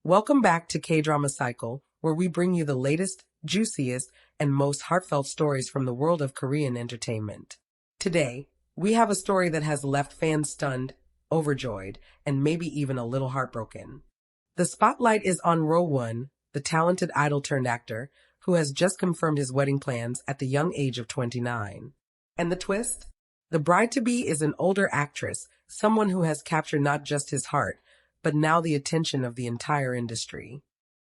Welcome back to K-Drama Cycle, where we bring you the latest, juiciest, and most heartfelt stories from the world of Korean entertainment. Today, we have a story that has left fans stunned, overjoyed, and maybe even a little heartbroken. The spotlight is on Rowoon, the talented idol-turned-actor, who has just confirmed his wedding plans at the young age of 29. And the twist? The bride-to-be is an older actress, someone who has captured not just his heart, but now the attention of the entire industry.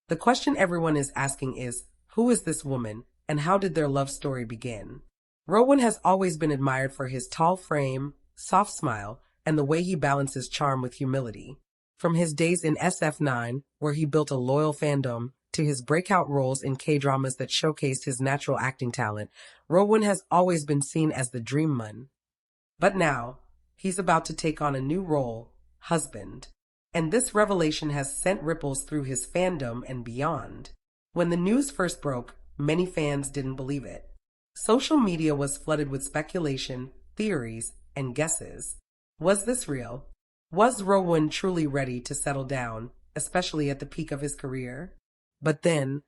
The question everyone is asking is, who is this woman, and how did their love story begin? Rowoon has always been admired for his tall frame, soft smile, and the way he balances charm with humility. From his days in SF9, where he built a loyal fandom, to his breakout roles in K-dramas that showcased his natural acting talent, Rowoon has always been seen as the dream man. But now, he's about to take on a new role, husband. And this revelation has sent ripples through his fandom and beyond. When the news first broke, many fans didn't believe it. Social media was flooded with speculation, theories, and guesses. Was this real? Was Rowoon truly ready to settle down, especially at the peak of his career? But then,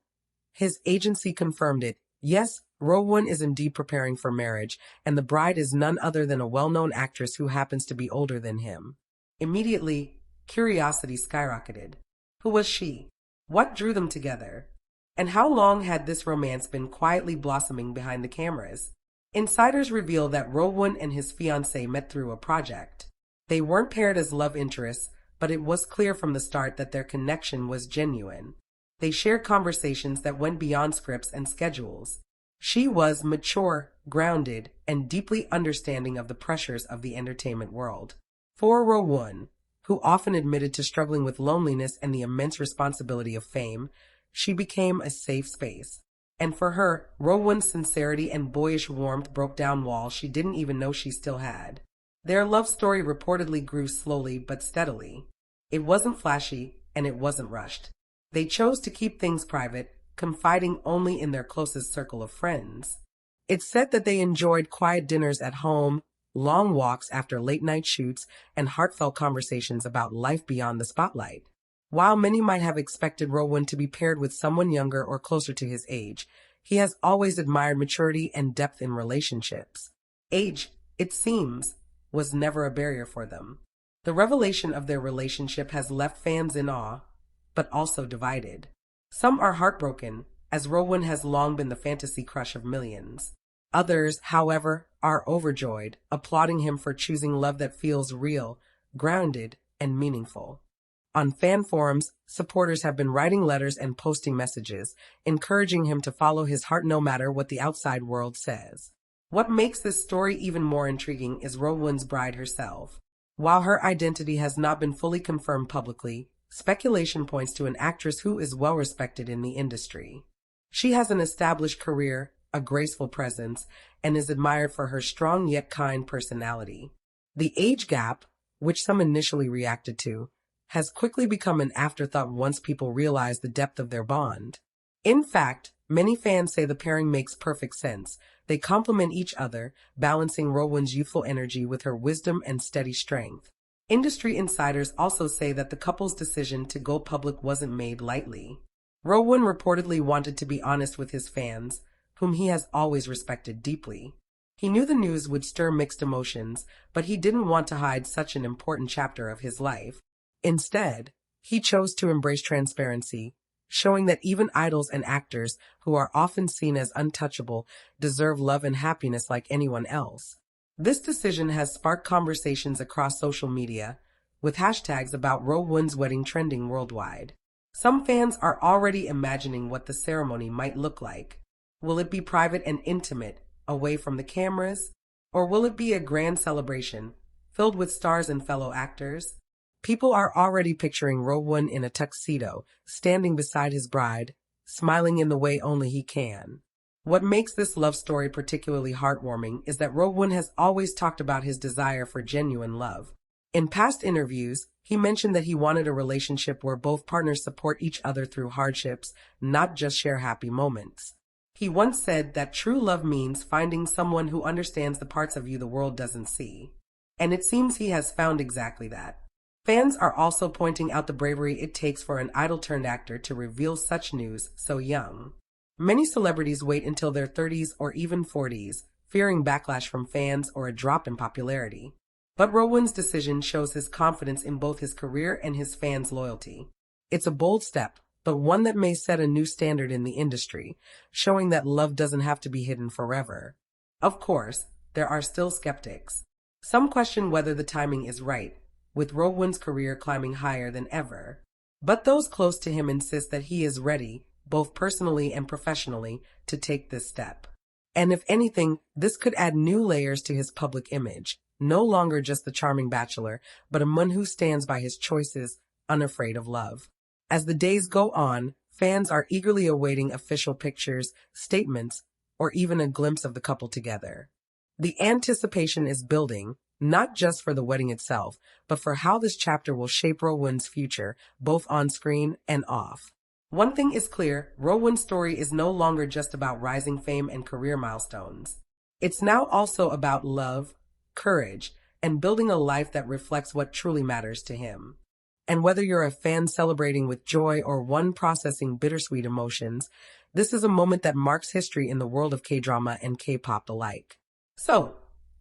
his agency confirmed it. Yes, Rowoon is indeed preparing for marriage, and the bride is none other than a well-known actress who happens to be older than him. Immediately, curiosity skyrocketed. Who was she? What drew them together? And how long had this romance been quietly blossoming behind the cameras? Insiders reveal that Rowoon and his fiancée met through a project. They weren't paired as love interests, but it was clear from the start that their connection was genuine. They shared conversations that went beyond scripts and schedules. She was mature, grounded, and deeply understanding of the pressures of the entertainment world. For Rowoon, who often admitted to struggling with loneliness and the immense responsibility of fame, she became a safe space. And for her, Rowoon's sincerity and boyish warmth broke down walls she didn't even know she still had. Their love story reportedly grew slowly but steadily. It wasn't flashy, and it wasn't rushed. They chose to keep things private, confiding only in their closest circle of friends. It's said that they enjoyed quiet dinners at home, long walks after late-night shoots, and heartfelt conversations about life beyond the spotlight. While many might have expected Rowoon to be paired with someone younger or closer to his age, he has always admired maturity and depth in relationships. Age, it seems, was never a barrier for them. The revelation of their relationship has left fans in awe, but also divided. Some are heartbroken, as Rowoon has long been the fantasy crush of millions. Others, however, are overjoyed, applauding him for choosing love that feels real, grounded, and meaningful. On fan forums, supporters have been writing letters and posting messages, encouraging him to follow his heart no matter what the outside world says. What makes this story even more intriguing is Rowoon's bride herself. While her identity has not been fully confirmed publicly, speculation points to an actress who is well respected in the industry. She has an established career, a graceful presence, and is admired for her strong yet kind personality. The age gap, which some initially reacted to, has quickly become an afterthought once people realize the depth of their bond. In fact, many fans say the pairing makes perfect sense. They complement each other, balancing Rowoon's youthful energy with her wisdom and steady strength. Industry insiders also say that the couple's decision to go public wasn't made lightly. Rowoon reportedly wanted to be honest with his fans, whom he has always respected deeply. He knew the news would stir mixed emotions, but he didn't want to hide such an important chapter of his life. Instead, he chose to embrace transparency, showing that even idols and actors, who are often seen as untouchable, deserve love and happiness like anyone else. This decision has sparked conversations across social media, with hashtags about Rowoon's wedding trending worldwide. Some fans are already imagining what the ceremony might look like. Will it be private and intimate, away from the cameras? Or will it be a grand celebration, filled with stars and fellow actors? People are already picturing Rowoon in a tuxedo, standing beside his bride, smiling in the way only he can. What makes this love story particularly heartwarming is that Rowoon has always talked about his desire for genuine love. In past interviews, he mentioned that he wanted a relationship where both partners support each other through hardships, not just share happy moments. He once said that true love means finding someone who understands the parts of you the world doesn't see. And it seems he has found exactly that. Fans are also pointing out the bravery it takes for an idol-turned-actor to reveal such news so young. Many celebrities wait until their 30s or even 40s, fearing backlash from fans or a drop in popularity. But Rowoon's decision shows his confidence in both his career and his fans' loyalty. It's a bold step, but one that may set a new standard in the industry, showing that love doesn't have to be hidden forever. Of course, there are still skeptics. Some question whether the timing is right, with Rowoon's career climbing higher than ever. But those close to him insist that he is ready, both personally and professionally, to take this step. And if anything, this could add new layers to his public image, no longer just the charming bachelor, but a man who stands by his choices, unafraid of love. As the days go on, fans are eagerly awaiting official pictures, statements, or even a glimpse of the couple together. The anticipation is building, not just for the wedding itself, but for how this chapter will shape Rowoon's future, both on screen and off. One thing is clear, Rowoon's story is no longer just about rising fame and career milestones. It's now also about love, courage, and building a life that reflects what truly matters to him. And whether you're a fan celebrating with joy or one processing bittersweet emotions, this is a moment that marks history in the world of K-drama and K-pop alike. So,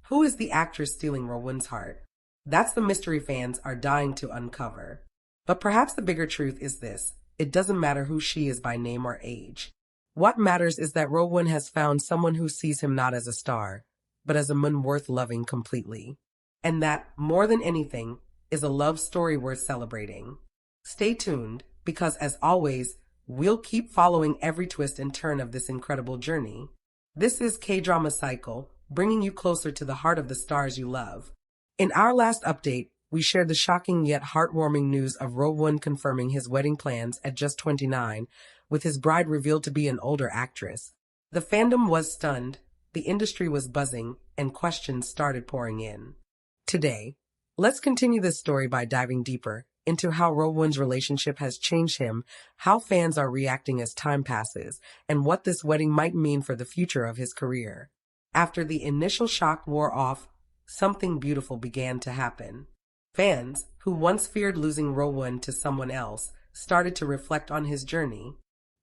who is the actress stealing Rowoon's heart? That's the mystery fans are dying to uncover. But perhaps the bigger truth is this: it doesn't matter who she is by name or age. What matters is that Rowoon has found someone who sees him not as a star, but as a man worth loving completely. And that, more than anything, is a love story worth celebrating. Stay tuned, because as always, we'll keep following every twist and turn of this incredible journey. This is K-Drama Cycle, bringing you closer to the heart of the stars you love. In our last update, we shared the shocking yet heartwarming news of Rowoon confirming his wedding plans at just 29, with his bride revealed to be an older actress. The fandom was stunned, the industry was buzzing, and questions started pouring in. Today, let's continue this story by diving deeper into how Rowoon's relationship has changed him, how fans are reacting as time passes, and what this wedding might mean for the future of his career. After the initial shock wore off, something beautiful began to happen. Fans, who once feared losing Rowoon to someone else, started to reflect on his journey.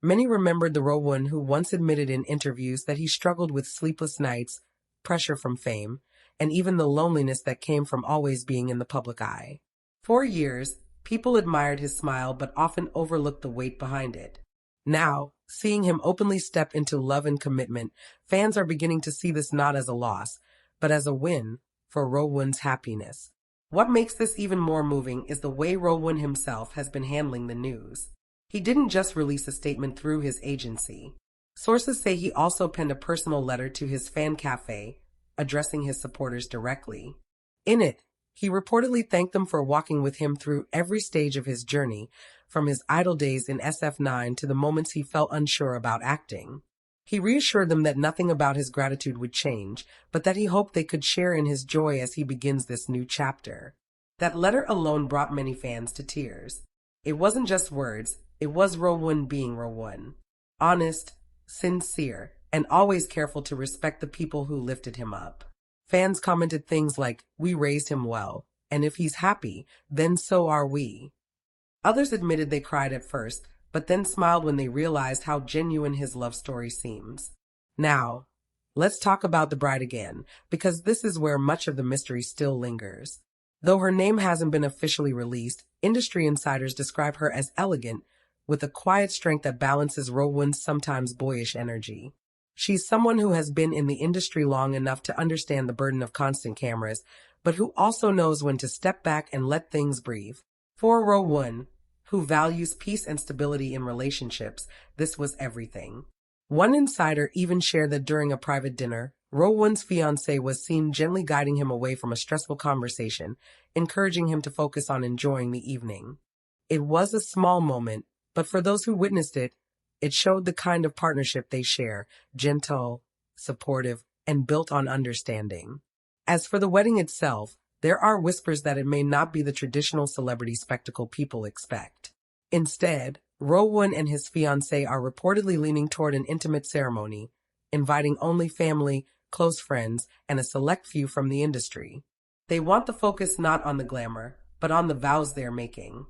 Many remembered the Rowoon who once admitted in interviews that he struggled with sleepless nights, pressure from fame, and even the loneliness that came from always being in the public eye. For years, people admired his smile but often overlooked the weight behind it. Now, seeing him openly step into love and commitment, fans are beginning to see this not as a loss, but as a win for Rowoon's happiness. What makes this even more moving is the way Rowoon himself has been handling the news. He didn't just release a statement through his agency. Sources say he also penned a personal letter to his fan cafe, addressing his supporters directly. In it, he reportedly thanked them for walking with him through every stage of his journey, from his idol days in SF9 to the moments he felt unsure about acting. He reassured them that nothing about his gratitude would change, but that he hoped they could share in his joy as he begins this new chapter. That letter alone brought many fans to tears. It wasn't just words, it was Rowoon being Rowoon. Honest, sincere, and always careful to respect the people who lifted him up. Fans commented things like, "We raised him well, and if he's happy, then so are we." Others admitted they cried at first, but then smiled when they realized how genuine his love story seems. Now, let's talk about the bride again, because this is where much of the mystery still lingers. Though her name hasn't been officially released, industry insiders describe her as elegant, with a quiet strength that balances Rowoon's sometimes boyish energy. She's someone who has been in the industry long enough to understand the burden of constant cameras, but who also knows when to step back and let things breathe. For Rowoon, who values peace and stability in relationships, this was everything. One insider even shared that during a private dinner, Rowoon's fiancée was seen gently guiding him away from a stressful conversation, encouraging him to focus on enjoying the evening. It was a small moment, but for those who witnessed it, it showed the kind of partnership they share, gentle, supportive, and built on understanding. As for the wedding itself, there are whispers that it may not be the traditional celebrity spectacle people expect. Instead, Rowoon and his fiancée are reportedly leaning toward an intimate ceremony, inviting only family, close friends, and a select few from the industry. They want the focus not on the glamour, but on the vows they're making.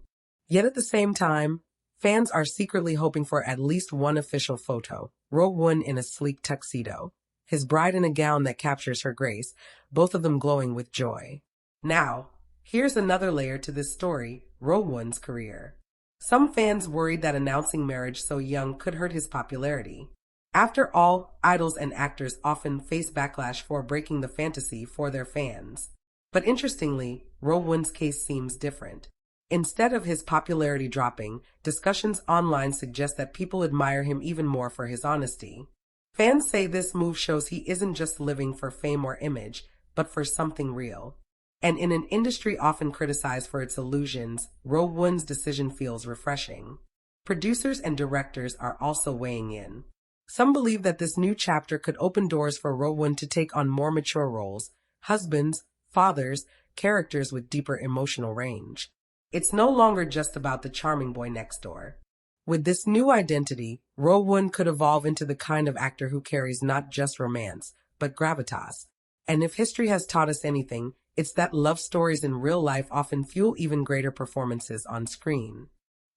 Yet at the same time, fans are secretly hoping for at least one official photo. Rowoon in a sleek tuxedo, his bride in a gown that captures her grace, both of them glowing with joy. Now, here's another layer to this story, Rowoon's career. Some fans worried that announcing marriage so young could hurt his popularity. After all, idols and actors often face backlash for breaking the fantasy for their fans. But interestingly, Rowoon's case seems different. Instead of his popularity dropping, discussions online suggest that people admire him even more for his honesty. Fans say this move shows he isn't just living for fame or image, but for something real. And in an industry often criticized for its illusions, Rowoon's decision feels refreshing. Producers and directors are also weighing in. Some believe that this new chapter could open doors for Rowoon to take on more mature roles, husbands, fathers, characters with deeper emotional range. It's no longer just about the charming boy next door. With this new identity, Rowoon could evolve into the kind of actor who carries not just romance, but gravitas. And if history has taught us anything, it's that love stories in real life often fuel even greater performances on screen.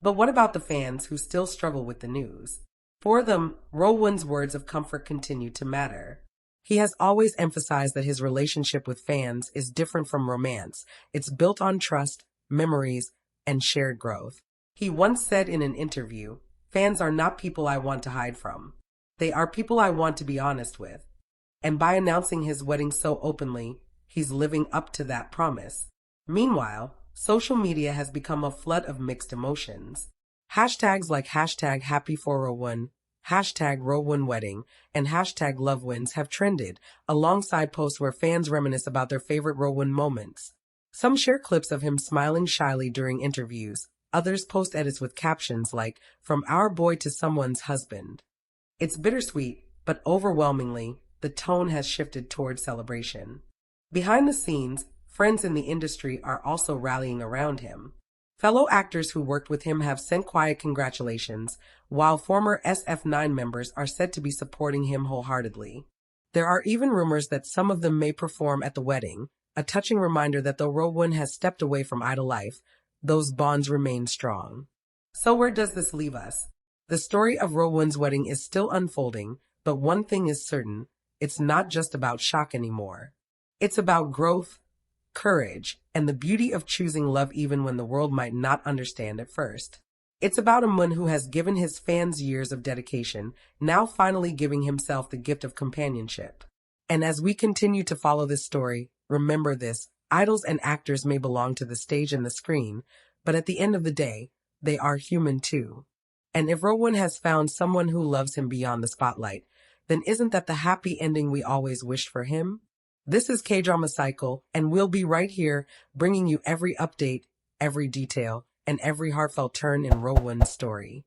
But what about the fans who still struggle with the news? For them, Rowoon's words of comfort continue to matter. He has always emphasized that his relationship with fans is different from romance. It's built on trust, memories, and shared growth. He once said in an interview, "Fans are not people I want to hide from. They are people I want to be honest with." And by announcing his wedding so openly, he's living up to that promise. Meanwhile, social media has become a flood of mixed emotions. Hashtags like #HappyForRowoon, #RowoonWedding, and #LoveWins have trended, alongside posts where fans reminisce about their favorite Rowoon moments. Some share clips of him smiling shyly during interviews. Others post edits with captions like, "From our boy to someone's husband." It's bittersweet, but overwhelmingly, the tone has shifted toward celebration. Behind the scenes, friends in the industry are also rallying around him. Fellow actors who worked with him have sent quiet congratulations, while former SF9 members are said to be supporting him wholeheartedly. There are even rumors that some of them may perform at the wedding, a touching reminder that though Rowoon has stepped away from idol life, those bonds remain strong. So where does this leave us? The story of Rowoon's wedding is still unfolding, but one thing is certain, it's not just about shock anymore. It's about growth, courage, and the beauty of choosing love even when the world might not understand at first. It's about a man who has given his fans years of dedication, now finally giving himself the gift of companionship. And as we continue to follow this story, remember this, idols and actors may belong to the stage and the screen, but at the end of the day, they are human too. And if Rowoon has found someone who loves him beyond the spotlight, then isn't that the happy ending we always wished for him? This is K-Drama Cycle, and we'll be right here bringing you every update, every detail, and every heartfelt turn in Rowoon's story.